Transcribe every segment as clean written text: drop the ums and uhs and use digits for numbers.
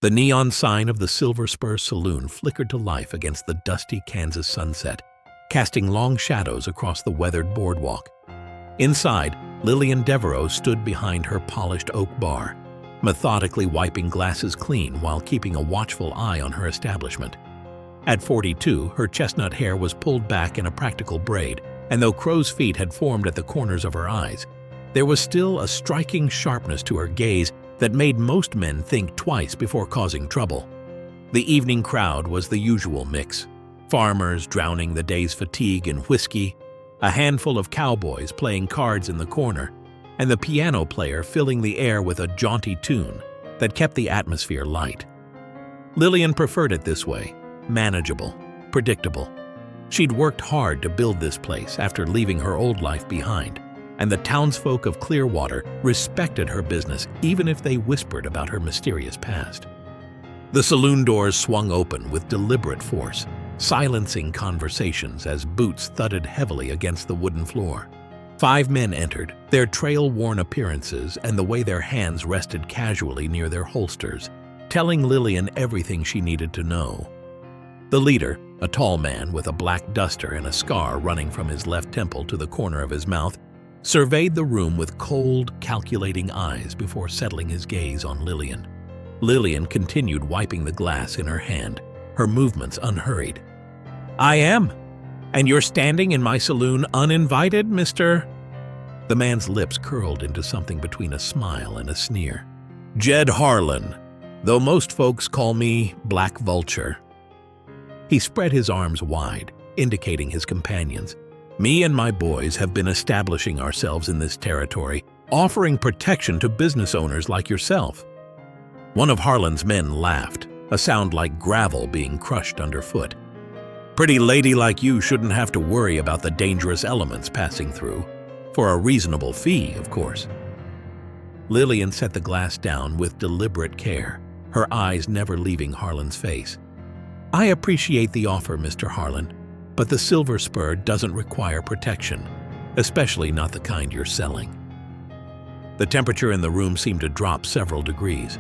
The neon sign of the Silver Spur Saloon flickered to life against the dusty Kansas sunset, casting long shadows across the weathered boardwalk. Inside, Lillian Devereaux stood behind her polished oak bar, methodically wiping glasses clean while keeping a watchful eye on her establishment. At 42, her chestnut hair was pulled back in a practical braid, and though crow's feet had formed at the corners of her eyes, there was still a striking sharpness to her gaze that made most men think twice before causing trouble. The evening crowd was the usual mix: farmers drowning the day's fatigue in whiskey, a handful of cowboys playing cards in the corner, and the piano player filling the air with a jaunty tune that kept the atmosphere light. Lillian preferred it this way: manageable, predictable. She'd worked hard to build this place after leaving her old life behind, and the townsfolk of Clearwater respected her business even if they whispered about her mysterious past. The saloon doors swung open with deliberate force, silencing conversations as boots thudded heavily against the wooden floor. 5 men entered, their trail-worn appearances and the way their hands rested casually near their holsters, telling Lillian everything she needed to know. The leader, a tall man with a black duster and a scar running from his left temple to the corner of his mouth, surveyed the room with cold, calculating eyes before settling his gaze on Lillian. Lillian continued wiping the glass in her hand, her movements unhurried. "I am. And you're standing in my saloon uninvited, Mr.?" The man's lips curled into something between a smile and a sneer. "Jed Harlan, though most folks call me Black Vulture." He spread his arms wide, indicating his companions. "Me and my boys have been establishing ourselves in this territory, offering protection to business owners like yourself." One of Harlan's men laughed, a sound like gravel being crushed underfoot. "Pretty lady like you shouldn't have to worry about the dangerous elements passing through. For a reasonable fee, of course." Lillian set the glass down with deliberate care, her eyes never leaving Harlan's face. "I appreciate the offer, Mr. Harlan, but the Silver Spur doesn't require protection, especially not the kind you're selling." The temperature in the room seemed to drop several degrees.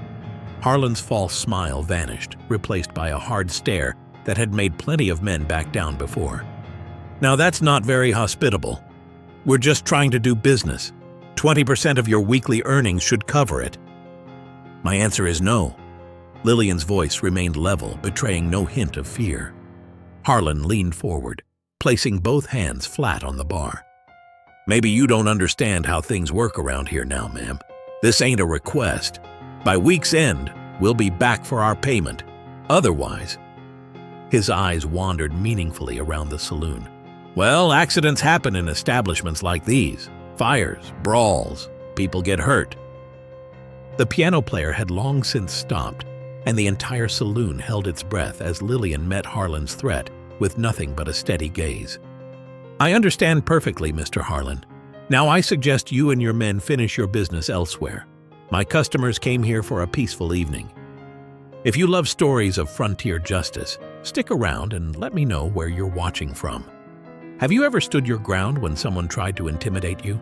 Harlan's false smile vanished, replaced by a hard stare that had made plenty of men back down before. "Now that's not very hospitable. We're just trying to do business. 20% of your weekly earnings should cover it." "My answer is no." Lillian's voice remained level, betraying no hint of fear. Harlan leaned forward, placing both hands flat on the bar. "Maybe you don't understand how things work around here now, ma'am. This ain't a request. By week's end, we'll be back for our payment. Otherwise—" His eyes wandered meaningfully around the saloon. "Well, accidents happen in establishments like these. Fires, brawls, people get hurt." The piano player had long since stopped, and the entire saloon held its breath as Lillian met Harlan's threat with nothing but a steady gaze. "I understand perfectly, Mr. Harlan. Now I suggest you and your men finish your business elsewhere. My customers came here for a peaceful evening. If you love stories of frontier justice, stick around and let me know where you're watching from. Have you ever stood your ground when someone tried to intimidate you?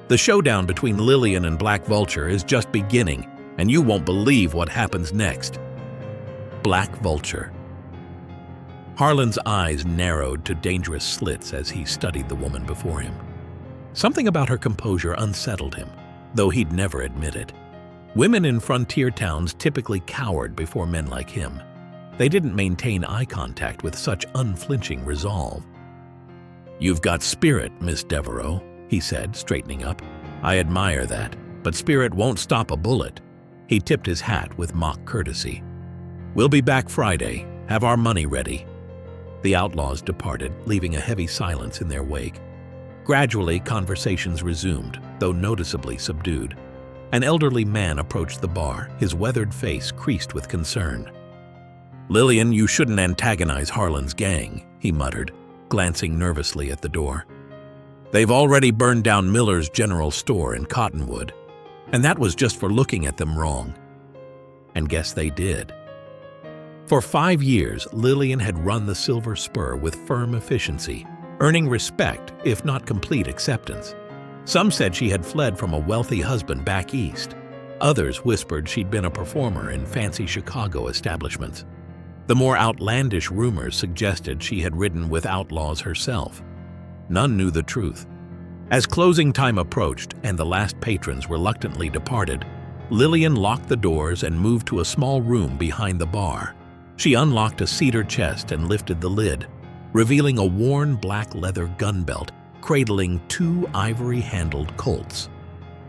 The showdown between Lillian and Black Vulture is just beginning, and you won't believe what happens next." Black Vulture. Harlan's eyes narrowed to dangerous slits as he studied the woman before him. Something about her composure unsettled him, though he'd never admit it. Women in frontier towns typically cowered before men like him. They didn't maintain eye contact with such unflinching resolve. "You've got spirit, Miss Devereaux," he said, straightening up. "I admire that, but spirit won't stop a bullet." He tipped his hat with mock courtesy. "We'll be back Friday. Have our money ready." The Outlaws departed, leaving a heavy silence in their wake. Gradually, conversations resumed, though noticeably subdued. An elderly man approached the bar, his weathered face creased with concern. "Lillian, you shouldn't antagonize Harlan's gang," he muttered, glancing nervously at the door. "They've already burned down Miller's General Store in Cottonwood, and that was just for looking at them wrong." And guess they did. For 5 years, Lillian had run the Silver Spur with firm efficiency, earning respect, if not complete acceptance. Some said she had fled from a wealthy husband back east. Others whispered she'd been a performer in fancy Chicago establishments. The more outlandish rumors suggested she had ridden with Outlaws herself. None knew the truth. As closing time approached and the last patrons reluctantly departed, Lillian locked the doors and moved to a small room behind the bar. She unlocked a cedar chest and lifted the lid, revealing a worn black leather gun belt cradling 2 ivory-handled Colts.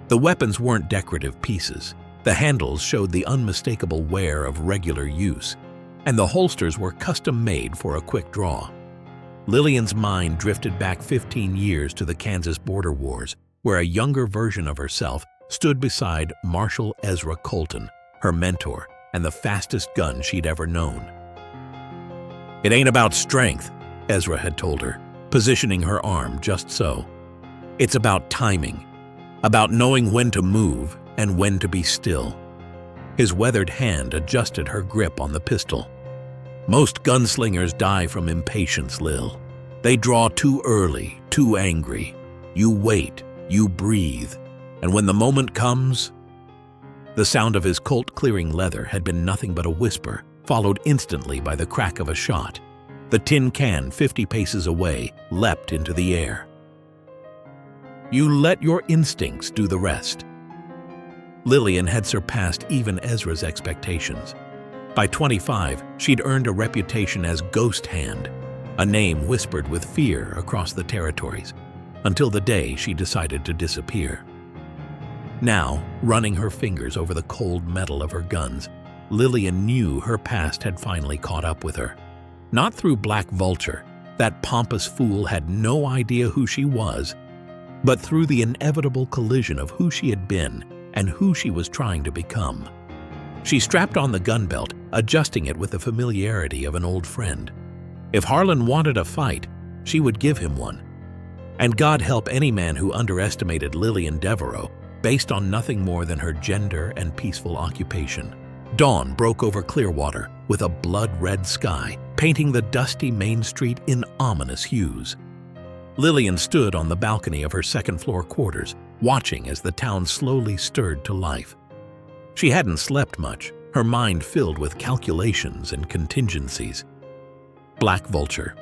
The weapons weren't decorative pieces. The handles showed the unmistakable wear of regular use, and the holsters were custom-made for a quick draw. Lillian's mind drifted back 15 years to the Kansas border wars, where a younger version of herself stood beside Marshal Ezra Colton, her mentor, and the fastest gun she'd ever known. "It ain't about strength," Ezra had told her, positioning her arm just so. "It's about timing, about knowing when to move and when to be still." His weathered hand adjusted her grip on the pistol. "Most gunslingers die from impatience, Lil. They draw too early, too angry. You wait, you breathe, and when the moment comes..." The sound of his Colt clearing leather had been nothing but a whisper, followed instantly by the crack of a shot. The tin can 50 paces away leapt into the air. "You let your instincts do the rest." Lillian had surpassed even Ezra's expectations. By 25, she'd earned a reputation as Ghost Hand, a name whispered with fear across the territories, until the day she decided to disappear. Now, running her fingers over the cold metal of her guns, Lillian knew her past had finally caught up with her. Not through Black Vulture, that pompous fool had no idea who she was, but through the inevitable collision of who she had been and who she was trying to become. She strapped on the gun belt, adjusting it with the familiarity of an old friend. If Harlan wanted a fight, she would give him one. And God help any man who underestimated Lillian Devereaux based on nothing more than her gender and peaceful occupation. Dawn broke over Clearwater with a blood-red sky, painting the dusty main street in ominous hues. Lillian stood on the balcony of her second-floor quarters, watching as the town slowly stirred to life. She hadn't slept much, her mind filled with calculations and contingencies. Black Vulture.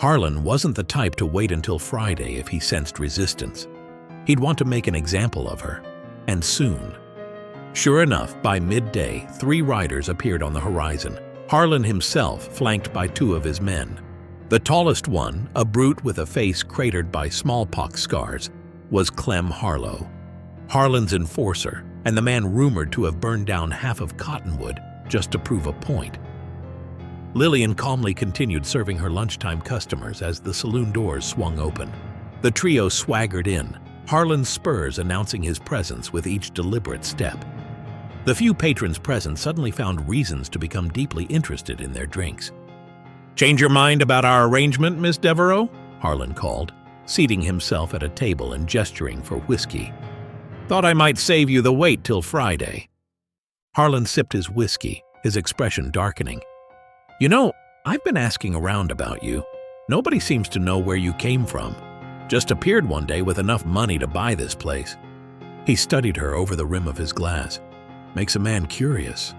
Harlan wasn't the type to wait until Friday if he sensed resistance. He'd want to make an example of her, and soon. Sure enough, by midday, 3 riders appeared on the horizon, Harlan himself flanked by 2 of his men. The tallest one, a brute with a face cratered by smallpox scars, was Clem Harlow, Harlan's enforcer, and the man rumored to have burned down half of Cottonwood just to prove a point. Lillian calmly continued serving her lunchtime customers as the saloon doors swung open. The trio swaggered in, Harlan's spurs announcing his presence with each deliberate step. The few patrons present suddenly found reasons to become deeply interested in their drinks. "Change your mind about our arrangement, Miss Devereaux?" Harlan called, seating himself at a table and gesturing for whiskey. "Thought I might save you the wait till Friday." Harlan sipped his whiskey, his expression darkening. "You know, I've been asking around about you. Nobody seems to know where you came from. Just appeared one day with enough money to buy this place." He studied her over the rim of his glass. "Makes a man curious."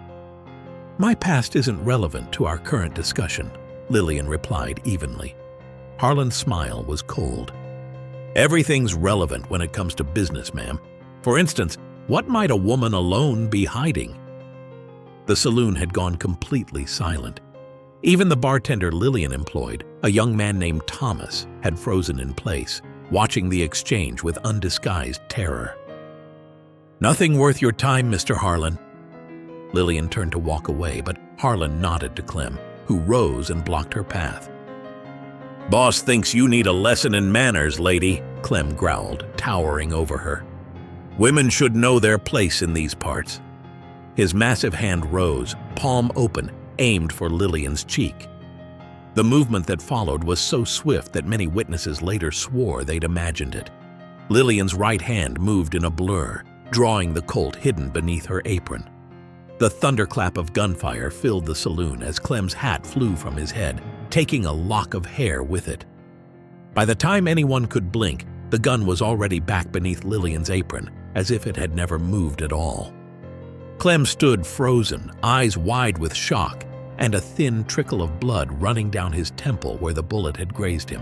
"My past isn't relevant to our current discussion," Lillian replied evenly. Harlan's smile was cold. "Everything's relevant when it comes to business, ma'am. For instance, what might a woman alone be hiding?" The saloon had gone completely silent. Even the bartender Lillian employed, a young man named Thomas, had frozen in place, watching the exchange with undisguised terror. "Nothing worth your time, Mr. Harlan." Lillian turned to walk away, but Harlan nodded to Clem, who rose and blocked her path. "Boss thinks you need a lesson in manners, lady," Clem growled, towering over her. "Women should know their place in these parts." His massive hand rose, palm open, aimed for Lillian's cheek. The movement that followed was so swift that many witnesses later swore they'd imagined it. Lillian's right hand moved in a blur, drawing the Colt hidden beneath her apron. The thunderclap of gunfire filled the saloon as Clem's hat flew from his head, taking a lock of hair with it. By the time anyone could blink, the gun was already back beneath Lillian's apron, as if it had never moved at all. Clem stood frozen, eyes wide with shock, and a thin trickle of blood running down his temple where the bullet had grazed him.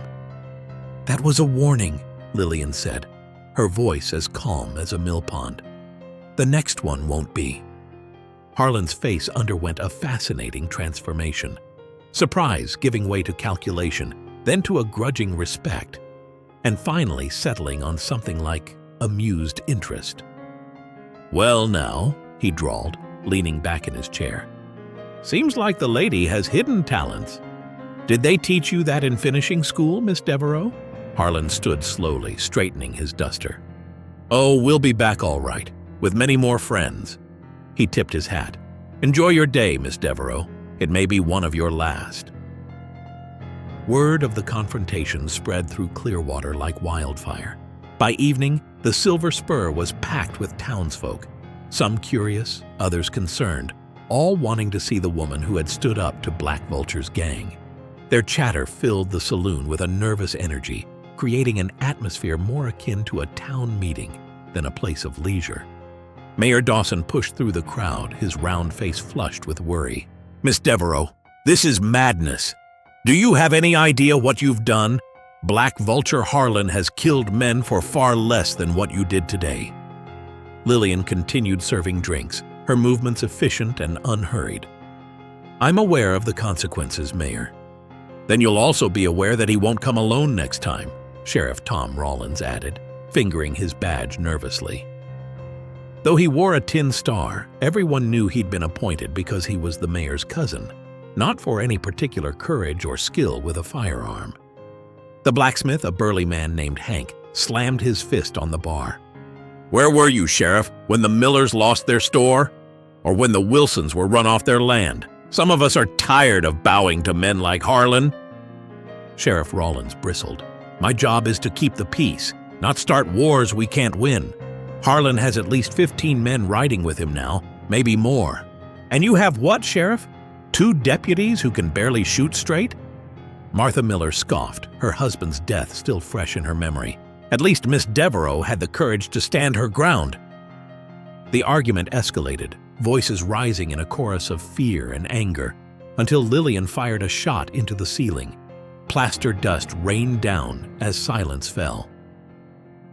"That was a warning," Lillian said, her voice as calm as a mill pond. "The next one won't be." Harlan's face underwent a fascinating transformation. Surprise giving way to calculation, then to a grudging respect, and finally settling on something like amused interest. "Well now," he drawled, leaning back in his chair. "Seems like the lady has hidden talents. Did they teach you that in finishing school, Miss Devereaux?" Harlan stood slowly, straightening his duster. "Oh, we'll be back all right, with many more friends." He tipped his hat. "Enjoy your day, Miss Devereaux. It may be one of your last." Word of the confrontation spread through Clearwater like wildfire. By evening, the Silver Spur was packed with townsfolk, some curious, others concerned, all wanting to see the woman who had stood up to Black Vulture's gang. Their chatter filled the saloon with a nervous energy, creating an atmosphere more akin to a town meeting than a place of leisure. Mayor Dawson pushed through the crowd, his round face flushed with worry. "Miss Devereaux, this is madness. Do you have any idea what you've done? Black Vulture Harlan has killed men for far less than what you did today." Lillian continued serving drinks, her movements efficient and unhurried. "I'm aware of the consequences, Mayor." "Then you'll also be aware that he won't come alone next time," Sheriff Tom Rollins added, fingering his badge nervously. Though he wore a tin star, everyone knew he'd been appointed because he was the mayor's cousin, not for any particular courage or skill with a firearm. The blacksmith, a burly man named Hank, slammed his fist on the bar. "Where were you, Sheriff, when the Millers lost their store? Or when the Wilsons were run off their land? Some of us are tired of bowing to men like Harlan." Sheriff Rollins bristled. "My job is to keep the peace, not start wars we can't win. Harlan has at least 15 men riding with him now, maybe more. And you have what, Sheriff? 2 deputies who can barely shoot straight?" Martha Miller scoffed, her husband's death still fresh in her memory. At least Miss Devereaux had the courage to stand her ground. The argument escalated, voices rising in a chorus of fear and anger, until Lillian fired a shot into the ceiling. Plaster dust rained down as silence fell.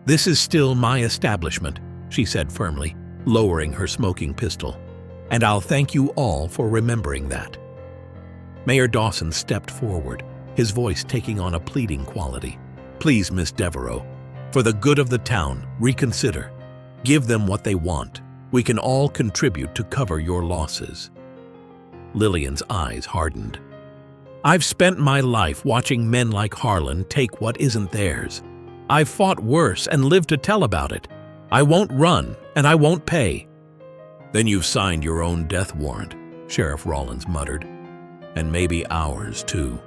"This is still my establishment," she said firmly, lowering her smoking pistol. "And I'll thank you all for remembering that." Mayor Dawson stepped forward, his voice taking on a pleading quality. "Please, Miss Devereaux, for the good of the town, reconsider. Give them what they want. We can all contribute to cover your losses." Lillian's eyes hardened. "I've spent my life watching men like Harlan take what isn't theirs. I've fought worse and lived to tell about it. I won't run, and I won't pay." "Then you've signed your own death warrant," Sheriff Rollins muttered. "And maybe ours, too."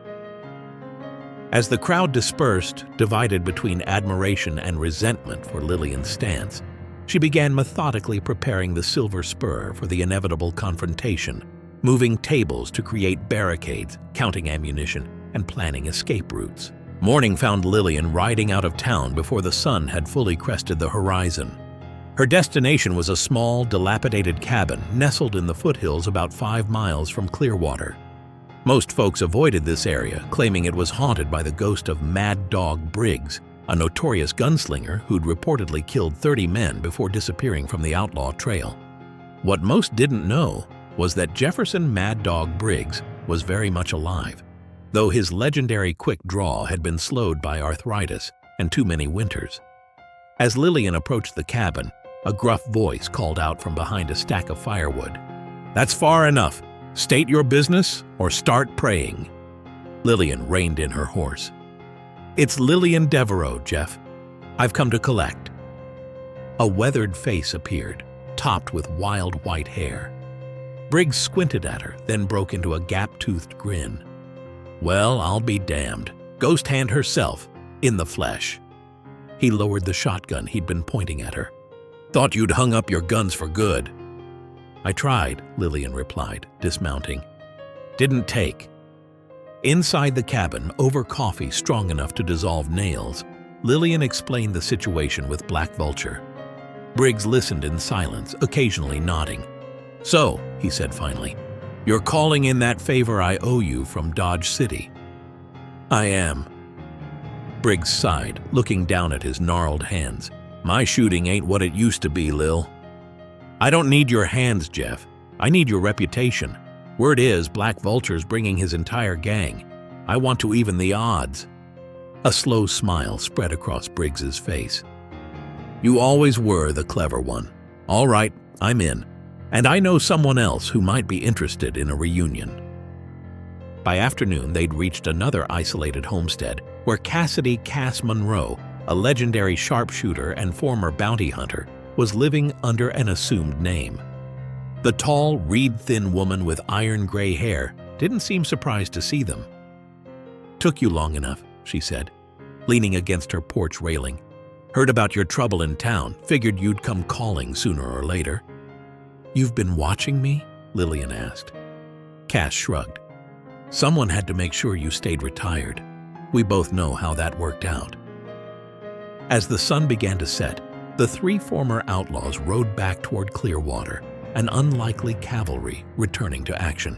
As the crowd dispersed, divided between admiration and resentment for Lillian's stance, she began methodically preparing the Silver Spur for the inevitable confrontation, moving tables to create barricades, counting ammunition, and planning escape routes. Morning found Lillian riding out of town before the sun had fully crested the horizon. Her destination was a small, dilapidated cabin nestled in the foothills about 5 miles from Clearwater. Most folks avoided this area, claiming it was haunted by the ghost of Mad Dog Briggs, a notorious gunslinger who'd reportedly killed 30 men before disappearing from the outlaw trail. What most didn't know was that Jefferson Mad Dog Briggs was very much alive, though his legendary quick draw had been slowed by arthritis and too many winters. As Lillian approached the cabin, a gruff voice called out from behind a stack of firewood. "That's far enough. State your business or start praying." Lillian reined in her horse. "It's Lillian Devereaux, Jeff. I've come to collect." A weathered face appeared, topped with wild white hair. Briggs squinted at her, then broke into a gap-toothed grin. "Well, I'll be damned. Ghost Hand herself, in the flesh." He lowered the shotgun he'd been pointing at her. "Thought you'd hung up your guns for good." "I tried," Lillian replied, dismounting. "Didn't take." Inside the cabin, over coffee strong enough to dissolve nails, Lillian explained the situation with Black Vulture. Briggs listened in silence, occasionally nodding. "So," he said finally, "you're calling in that favor I owe you from Dodge City." "I am." Briggs sighed, looking down at his gnarled hands. "My shooting ain't what it used to be, Lil." "I don't need your hands, Jeff. I need your reputation. Word is Black Vulture's bringing his entire gang. I want to even the odds." A slow smile spread across Briggs's face. "You always were the clever one. All right, I'm in. And I know someone else who might be interested in a reunion." By afternoon, they'd reached another isolated homestead where Cassidy Cass Monroe, a legendary sharpshooter and former bounty hunter, was living under an assumed name. The tall, reed-thin woman with iron-gray hair didn't seem surprised to see them. "Took you long enough," she said, leaning against her porch railing. "Heard about your trouble in town, figured you'd come calling sooner or later." "You've been watching me?" Lillian asked. Cass shrugged. "Someone had to make sure you stayed retired. We both know how that worked out." As the sun began to set, the three former outlaws rode back toward Clearwater, an unlikely cavalry returning to action.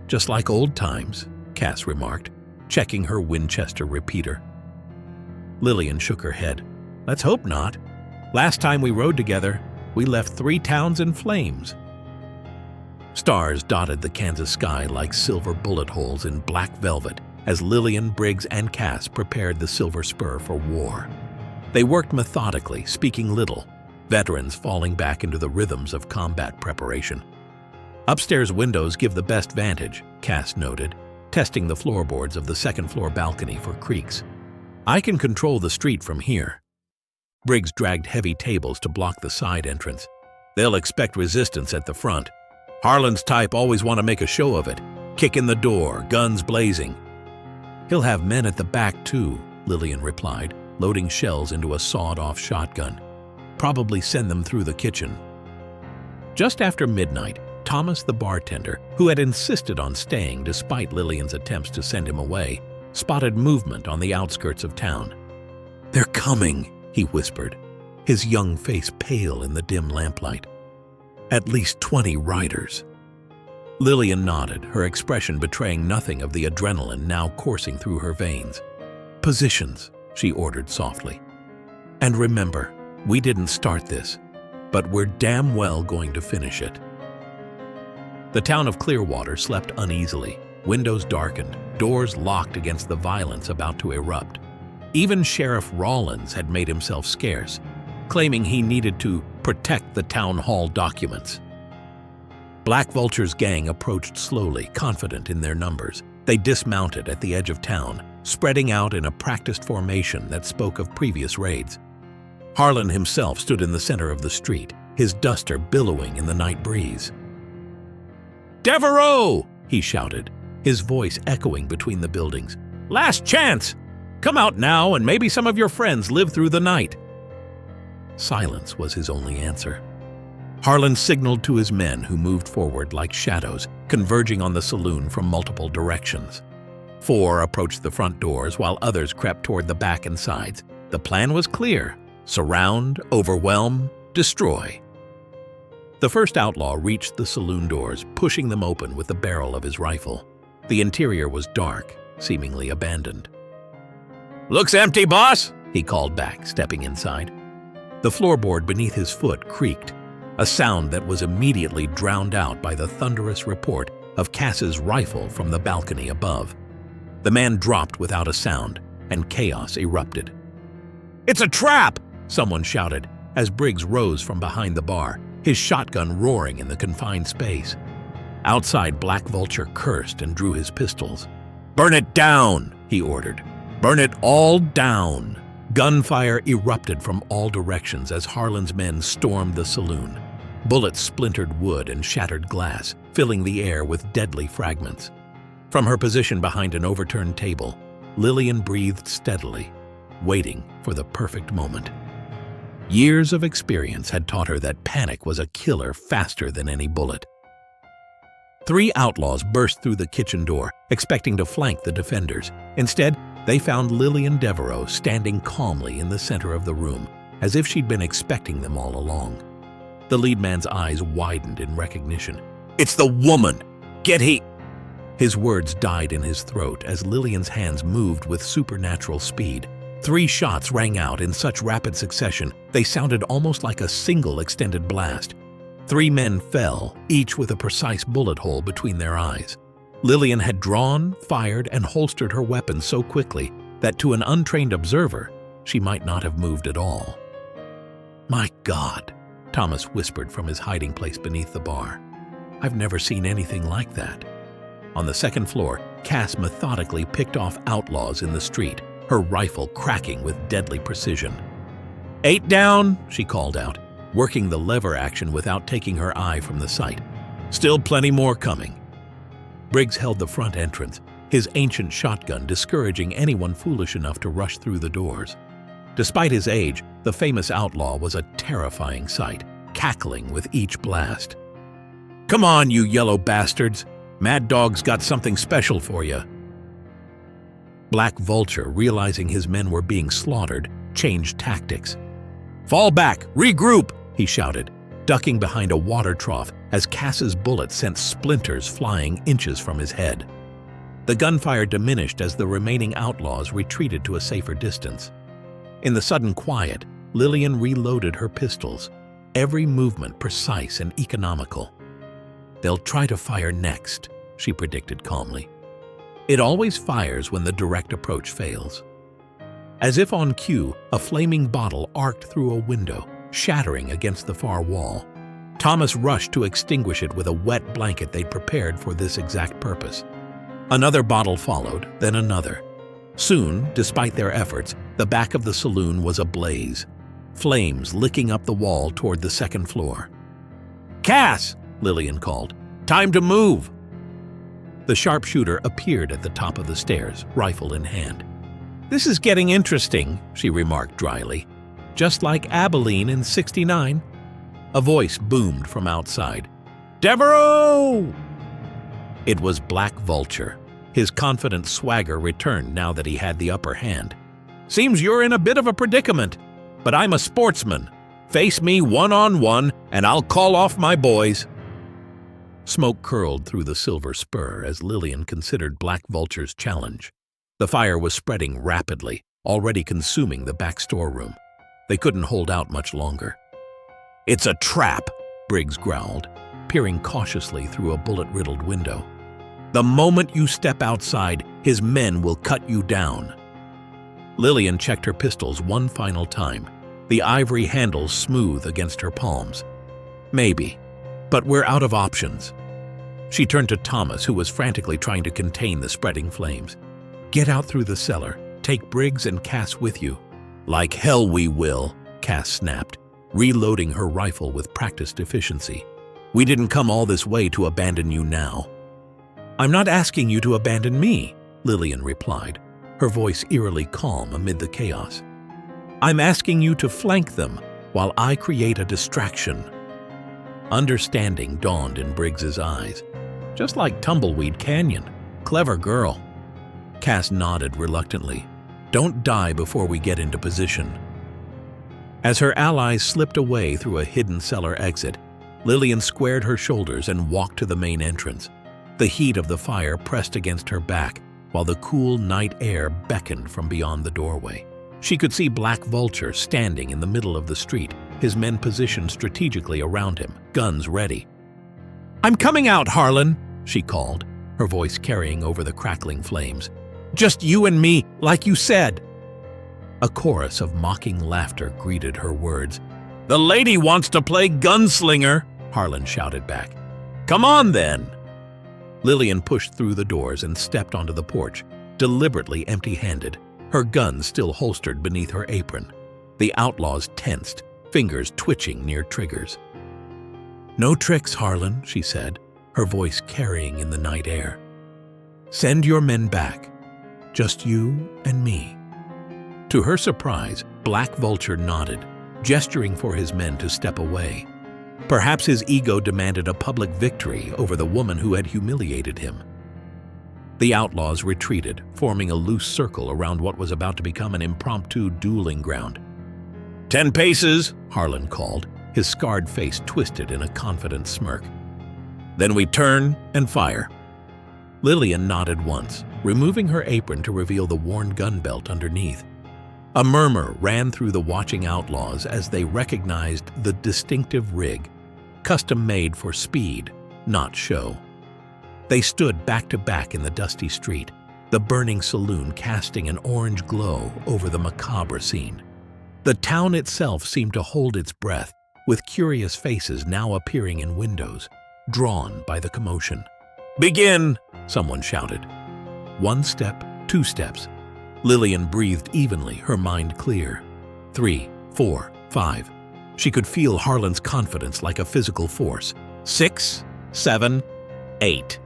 "Just like old times," Cass remarked, checking her Winchester repeater. Lillian shook her head. "Let's hope not. Last time we rode together, we left 3 towns in flames." Stars dotted the Kansas sky like silver bullet holes in black velvet as Lillian, Briggs, and Cass prepared the Silver Spur for war. They worked methodically, speaking little, veterans falling back into the rhythms of combat preparation. "Upstairs windows give the best vantage," Cass noted, testing the floorboards of the second-floor balcony for creaks. "I can control the street from here." Briggs dragged heavy tables to block the side entrance. "They'll expect resistance at the front. Harlan's type always want to make a show of it. Kick in the door, guns blazing." "He'll have men at the back too," Lillian replied, loading shells into a sawed-off shotgun. "Probably send them through the kitchen." Just after midnight, Thomas the bartender, who had insisted on staying despite Lillian's attempts to send him away, spotted movement on the outskirts of town. "They're coming," he whispered, his young face pale in the dim lamplight. "At least 20 riders." Lillian nodded, her expression betraying nothing of the adrenaline now coursing through her veins. "Positions," she ordered softly. "And remember, we didn't start this, but we're damn well going to finish it." The town of Clearwater slept uneasily, windows darkened, doors locked against the violence about to erupt. Even Sheriff Rawlins had made himself scarce, claiming he needed to protect the town hall documents. Black Vulture's gang approached slowly, confident in their numbers. They dismounted at the edge of town, spreading out in a practiced formation that spoke of previous raids. Harlan himself stood in the center of the street, his duster billowing in the night breeze. "Devereaux!" he shouted, his voice echoing between the buildings. "Last chance! Come out now and maybe some of your friends live through the night." Silence was his only answer. Harlan signaled to his men, who moved forward like shadows, converging on the saloon from multiple directions. 4 approached the front doors while others crept toward the back and sides. The plan was clear: surround, overwhelm, destroy. The first outlaw reached the saloon doors, pushing them open with the barrel of his rifle. The interior was dark, seemingly abandoned. "Looks empty, boss," he called back, stepping inside. The floorboard beneath his foot creaked, a sound that was immediately drowned out by the thunderous report of Cass's rifle from the balcony above. The man dropped without a sound, and chaos erupted. "It's a trap!" someone shouted as Briggs rose from behind the bar, his shotgun roaring in the confined space. Outside, Black Vulture cursed and drew his pistols. "Burn it down!" he ordered. "Burn it all down!" Gunfire erupted from all directions as Harlan's men stormed the saloon. Bullets splintered wood and shattered glass, filling the air with deadly fragments. From her position behind an overturned table, Lillian breathed steadily, waiting for the perfect moment. Years of experience had taught her that panic was a killer faster than any bullet. 3 outlaws burst through the kitchen door, expecting to flank the defenders. Instead, they found Lillian Devereaux standing calmly in the center of the room, as if she'd been expecting them all along. The lead man's eyes widened in recognition. "It's the woman! Get he—" His words died in his throat as Lillian's hands moved with supernatural speed. 3 shots rang out in such rapid succession, they sounded almost like a single extended blast. 3 men fell, each with a precise bullet hole between their eyes. Lillian had drawn, fired, and holstered her weapon so quickly that to an untrained observer, she might not have moved at all. "My God," Thomas whispered from his hiding place beneath the bar. "I've never seen anything like that." On the second floor, Cass methodically picked off outlaws in the street, her rifle cracking with deadly precision. "8 down," she called out, working the lever action without taking her eye from the sight. "Still plenty more coming." Briggs held the front entrance, his ancient shotgun discouraging anyone foolish enough to rush through the doors. Despite his age, the famous outlaw was a terrifying sight, cackling with each blast. "Come on, you yellow bastards! Mad Dog's got something special for you." Black Vulture, realizing his men were being slaughtered, changed tactics. "Fall back! Regroup!" he shouted, ducking behind a water trough as Cass's bullet sent splinters flying inches from his head. The gunfire diminished as the remaining outlaws retreated to a safer distance. In the sudden quiet, Lillian reloaded her pistols, every movement precise and economical. "They'll try to fire next," she predicted calmly. "It always fires when the direct approach fails." As if on cue, a flaming bottle arced through a window, shattering against the far wall. Thomas rushed to extinguish it with a wet blanket they'd prepared for this exact purpose. Another bottle followed, then another. Soon, despite their efforts, the back of the saloon was ablaze, flames licking up the wall toward the second floor. "Cass!" Lillian called. "Time to move!" The sharpshooter appeared at the top of the stairs, rifle in hand. "This is getting interesting," she remarked dryly. "Just like Abilene in '69. A voice boomed from outside. "Devereaux!" It was Black Vulture. His confident swagger returned now that he had the upper hand. "Seems you're in a bit of a predicament, but I'm a sportsman. Face me one-on-one, and I'll call off my boys." Smoke curled through the Silver Spur as Lillian considered Black Vulture's challenge. The fire was spreading rapidly, already consuming the back storeroom. They couldn't hold out much longer. "It's a trap," Briggs growled, peering cautiously through a bullet-riddled window. "The moment you step outside, his men will cut you down." Lillian checked her pistols one final time, the ivory handles smooth against her palms. "Maybe, but we're out of options." She turned to Thomas, who was frantically trying to contain the spreading flames. "Get out through the cellar. Take Briggs and Cass with you." "Like hell we will," Cass snapped, reloading her rifle with practiced efficiency. "We didn't come all this way to abandon you now." "I'm not asking you to abandon me," Lillian replied, her voice eerily calm amid the chaos. "I'm asking you to flank them while I create a distraction." Understanding dawned in Briggs's eyes. "Just like Tumbleweed Canyon. Clever girl." Cass nodded reluctantly. "Don't die before we get into position." As her allies slipped away through a hidden cellar exit, Lillian squared her shoulders and walked to the main entrance. The heat of the fire pressed against her back, while the cool night air beckoned from beyond the doorway. She could see Black Vulture standing in the middle of the street, his men positioned strategically around him, guns ready. "I'm coming out, Harlan," she called, her voice carrying over the crackling flames. "Just you and me, like you said." A chorus of mocking laughter greeted her words. "The lady wants to play gunslinger," Harlan shouted back. "Come on, then." Lillian pushed through the doors and stepped onto the porch, deliberately empty-handed, her gun still holstered beneath her apron. The outlaws tensed, fingers twitching near triggers. "No tricks, Harlan," she said, her voice carrying in the night air. "Send your men back. Just you and me." To her surprise, Black Vulture nodded, gesturing for his men to step away. Perhaps his ego demanded a public victory over the woman who had humiliated him. The outlaws retreated, forming a loose circle around what was about to become an impromptu dueling ground. 10 paces, Harlan called, his scarred face twisted in a confident smirk. "Then we turn and fire." Lillian nodded once, removing her apron to reveal the worn gun belt underneath. A murmur ran through the watching outlaws as they recognized the distinctive rig, custom-made for speed, not show. They stood back to back in the dusty street, the burning saloon casting an orange glow over the macabre scene. The town itself seemed to hold its breath, with curious faces now appearing in windows, drawn by the commotion. "Begin!" someone shouted. One step, 2 steps. Lillian breathed evenly, her mind clear. 3, 4, 5. She could feel Harlan's confidence like a physical force. 6, 7, 8.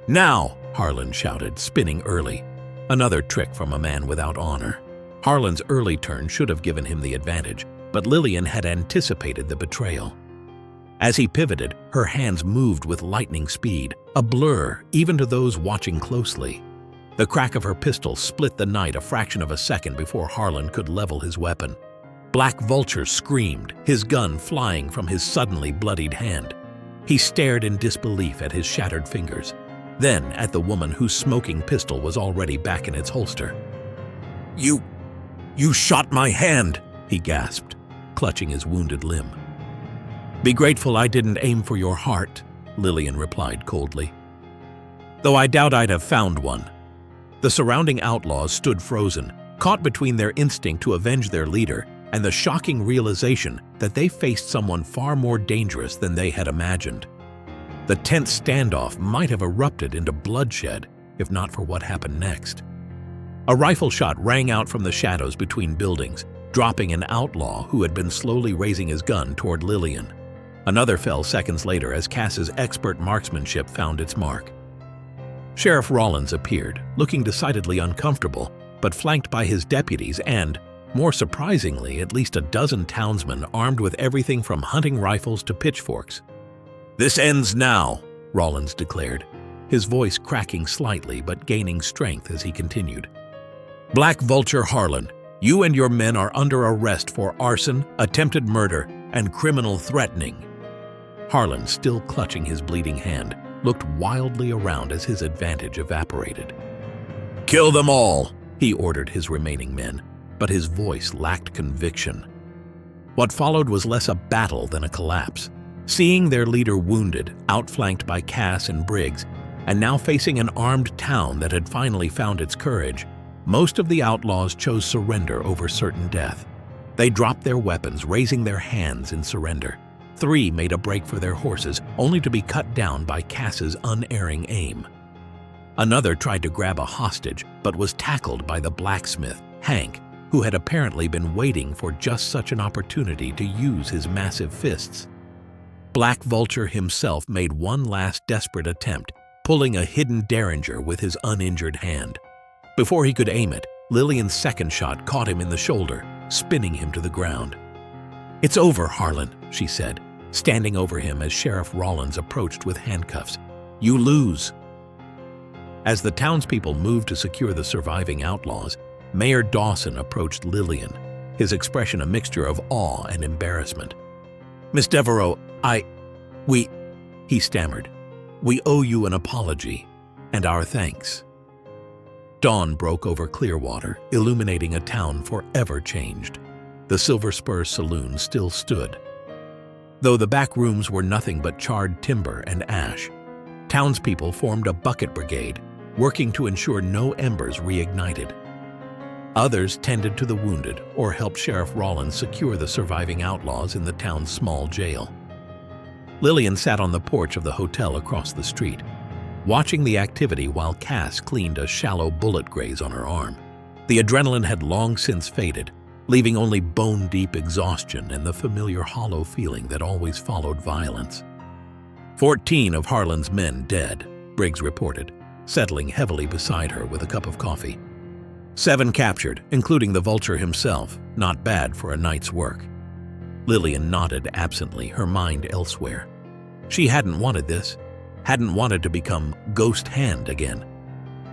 "Now!" Harlan shouted, spinning early. Another trick from a man without honor. Harlan's early turn should have given him the advantage, but Lillian had anticipated the betrayal. As he pivoted, her hands moved with lightning speed, a blur even to those watching closely. The crack of her pistol split the night a fraction of a second before Harlan could level his weapon. Black Vulture screamed, his gun flying from his suddenly bloodied hand. He stared in disbelief at his shattered fingers, then at the woman whose smoking pistol was already back in its holster. You shot my hand," he gasped, clutching his wounded limb. "Be grateful I didn't aim for your heart," Lillian replied coldly. "Though I doubt I'd have found one." The surrounding outlaws stood frozen, caught between their instinct to avenge their leader and the shocking realization that they faced someone far more dangerous than they had imagined. The tense standoff might have erupted into bloodshed if not for what happened next. A rifle shot rang out from the shadows between buildings, dropping an outlaw who had been slowly raising his gun toward Lillian. Another fell seconds later as Cass's expert marksmanship found its mark. Sheriff Rollins appeared, looking decidedly uncomfortable, but flanked by his deputies and, more surprisingly, at least a dozen townsmen armed with everything from hunting rifles to pitchforks. "This ends now," Rollins declared, his voice cracking slightly but gaining strength as he continued. "Black Vulture Harlan, you and your men are under arrest for arson, attempted murder, and criminal threatening." Harlan, still clutching his bleeding hand, looked wildly around as his advantage evaporated. "Kill them all," he ordered his remaining men, but his voice lacked conviction. What followed was less a battle than a collapse. Seeing their leader wounded, outflanked by Cass and Briggs, and now facing an armed town that had finally found its courage, most of the outlaws chose surrender over certain death. They dropped their weapons, raising their hands in surrender. 3 made a break for their horses, only to be cut down by Cass's unerring aim. Another tried to grab a hostage, but was tackled by the blacksmith, Hank, who had apparently been waiting for just such an opportunity to use his massive fists. Black Vulture himself made one last desperate attempt, pulling a hidden derringer with his uninjured hand. Before he could aim it, Lillian's second shot caught him in the shoulder, spinning him to the ground. "It's over, Harlan," she said, standing over him as Sheriff Rollins approached with handcuffs. "You lose." As the townspeople moved to secure the surviving outlaws, Mayor Dawson approached Lillian, his expression a mixture of awe and embarrassment. "Miss Devereaux, he stammered. "We owe you an apology, and our thanks." Dawn broke over Clearwater, illuminating a town forever changed. The Silver Spur Saloon still stood, though the back rooms were nothing but charred timber and ash. Townspeople formed a bucket brigade, working to ensure no embers reignited. Others tended to the wounded or helped Sheriff Rollins secure the surviving outlaws in the town's small jail. Lillian sat on the porch of the hotel across the street, watching the activity while Cass cleaned a shallow bullet graze on her arm. The adrenaline had long since faded, leaving only bone-deep exhaustion and the familiar hollow feeling that always followed violence. 14 of Harlan's men dead, Briggs reported, settling heavily beside her with a cup of coffee. 7 captured, including the Vulture himself, not bad for a night's work. Lillian nodded absently, her mind elsewhere. She hadn't wanted this, hadn't wanted to become Ghost Hand again.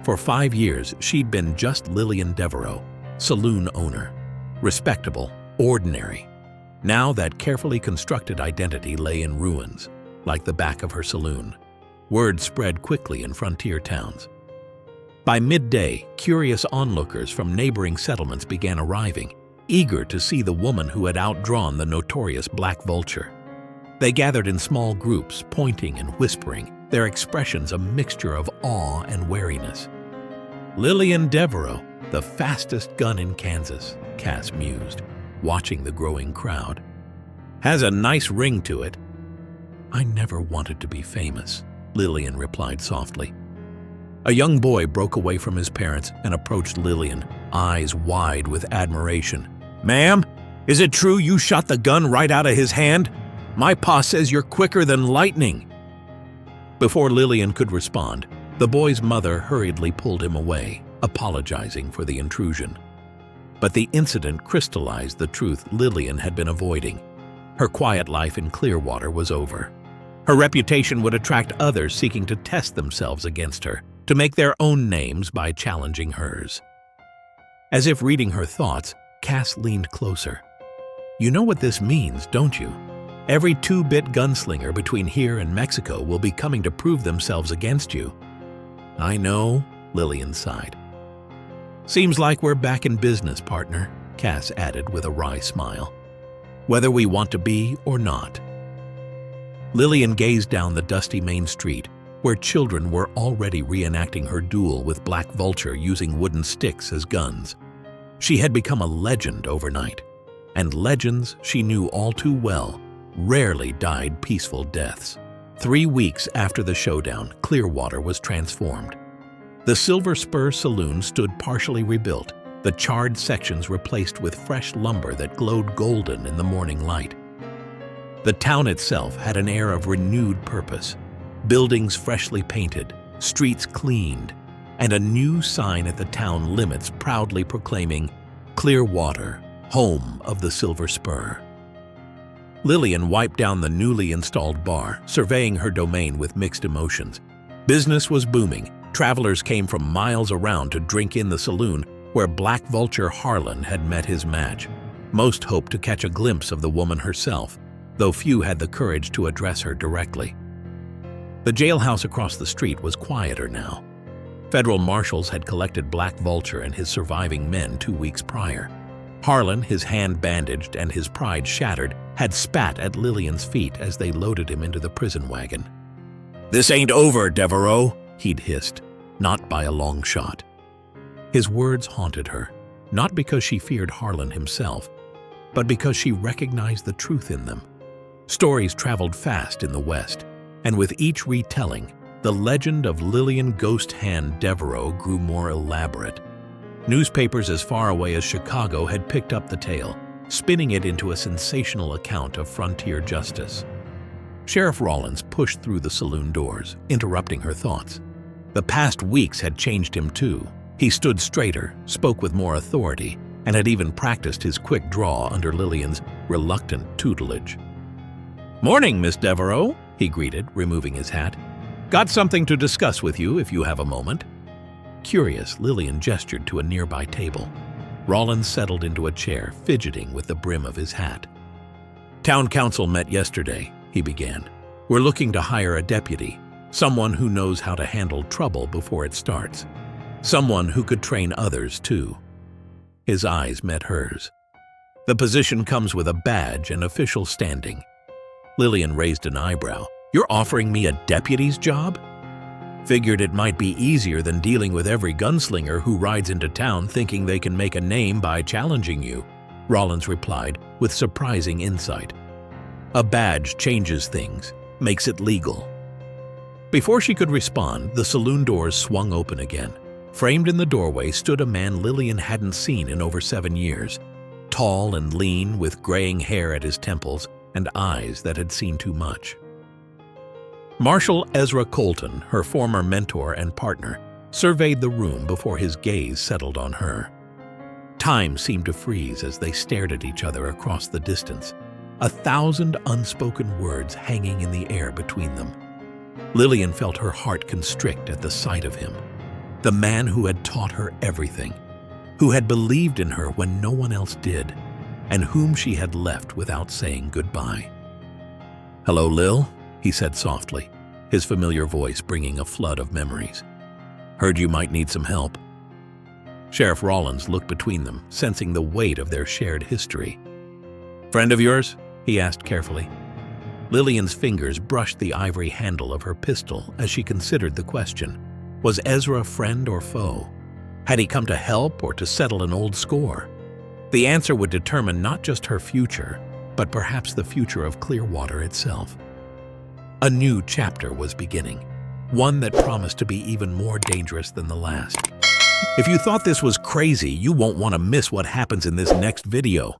For 5 years, she'd been just Lillian Devereaux, saloon owner. Respectable, ordinary. Now that carefully constructed identity lay in ruins, like the back of her saloon. Word spread quickly in frontier towns. By midday, curious onlookers from neighboring settlements began arriving, eager to see the woman who had outdrawn the notorious Black Vulture. They gathered in small groups, pointing and whispering, their expressions a mixture of awe and wariness. "Lillian Devereaux, the fastest gun in Kansas," Cass mused, watching the growing crowd. "Has a nice ring to it." "I never wanted to be famous," Lillian replied softly. A young boy broke away from his parents and approached Lillian, eyes wide with admiration. "Ma'am, is it true you shot the gun right out of his hand? My pa says you're quicker than lightning." Before Lillian could respond, the boy's mother hurriedly pulled him away, apologizing for the intrusion. But the incident crystallized the truth Lillian had been avoiding. Her quiet life in Clearwater was over. Her reputation would attract others seeking to test themselves against her, to make their own names by challenging hers. As if reading her thoughts, Cass leaned closer. "You know what this means, don't you? Every two-bit gunslinger between here and Mexico will be coming to prove themselves against you." "I know," Lillian sighed. "Seems like we're back in business, partner," Cass added with a wry smile. "Whether we want to be or not." Lillian gazed down the dusty main street, where children were already reenacting her duel with Black Vulture using wooden sticks as guns. She had become a legend overnight, and legends, she knew all too well, rarely died peaceful deaths. 3 weeks after the showdown, Clearwater was transformed. The Silver Spur Saloon stood partially rebuilt, the charred sections replaced with fresh lumber that glowed golden in the morning light. The town itself had an air of renewed purpose. Buildings freshly painted, streets cleaned, and a new sign at the town limits proudly proclaiming, "Clearwater, home of the Silver Spur." Lillian wiped down the newly installed bar, surveying her domain with mixed emotions. Business was booming. Travelers came from miles around to drink in the saloon where Black Vulture Harlan had met his match. Most hoped to catch a glimpse of the woman herself, though few had the courage to address her directly. The jailhouse across the street was quieter now. Federal marshals had collected Black Vulture and his surviving men 2 weeks prior. Harlan, his hand bandaged and his pride shattered, had spat at Lillian's feet as they loaded him into the prison wagon. "This ain't over, Devereaux," he'd hissed, not by a long shot. His words haunted her, not because she feared Harlan himself, but because she recognized the truth in them. Stories traveled fast in the West, and with each retelling, the legend of Lillian Ghost Hand Devereaux grew more elaborate. Newspapers as far away as Chicago had picked up the tale, spinning it into a sensational account of frontier justice. Sheriff Rollins pushed through the saloon doors, interrupting her thoughts. The past weeks had changed him too. He stood straighter, spoke with more authority, and had even practiced his quick draw under Lillian's reluctant tutelage. "Morning, Miss Devereaux," he greeted, removing his hat. "Got something to discuss with you if you have a moment." Curious, Lillian gestured to a nearby table. Rollins settled into a chair, fidgeting with the brim of his hat. "Town council met yesterday," he began. "We're looking to hire a deputy, someone who knows how to handle trouble before it starts. Someone who could train others, too." His eyes met hers. "The position comes with a badge and official standing." Lillian raised an eyebrow. "You're offering me a deputy's job?" "Figured it might be easier than dealing with every gunslinger who rides into town thinking they can make a name by challenging you," Rollins replied with surprising insight. "A badge changes things, makes it legal." Before she could respond, the saloon doors swung open again. Framed in the doorway stood a man Lillian hadn't seen in over 7 years. Tall and lean, with graying hair at his temples and eyes that had seen too much. Marshal Ezra Colton, her former mentor and partner, surveyed the room before his gaze settled on her. Time seemed to freeze as they stared at each other across the distance, 1,000 unspoken words hanging in the air between them. Lillian felt her heart constrict at the sight of him, the man who had taught her everything, who had believed in her when no one else did, and whom she had left without saying goodbye. "Hello, Lil," he said softly, his familiar voice bringing a flood of memories. "Heard you might need some help." Sheriff Rollins looked between them, sensing the weight of their shared history. "Friend of yours?" he asked carefully. Lillian's fingers brushed the ivory handle of her pistol as she considered the question. Was Ezra friend or foe? Had he come to help or to settle an old score? The answer would determine not just her future, but perhaps the future of Clearwater itself. A new chapter was beginning, one that promised to be even more dangerous than the last. If you thought this was crazy, you won't want to miss what happens in this next video.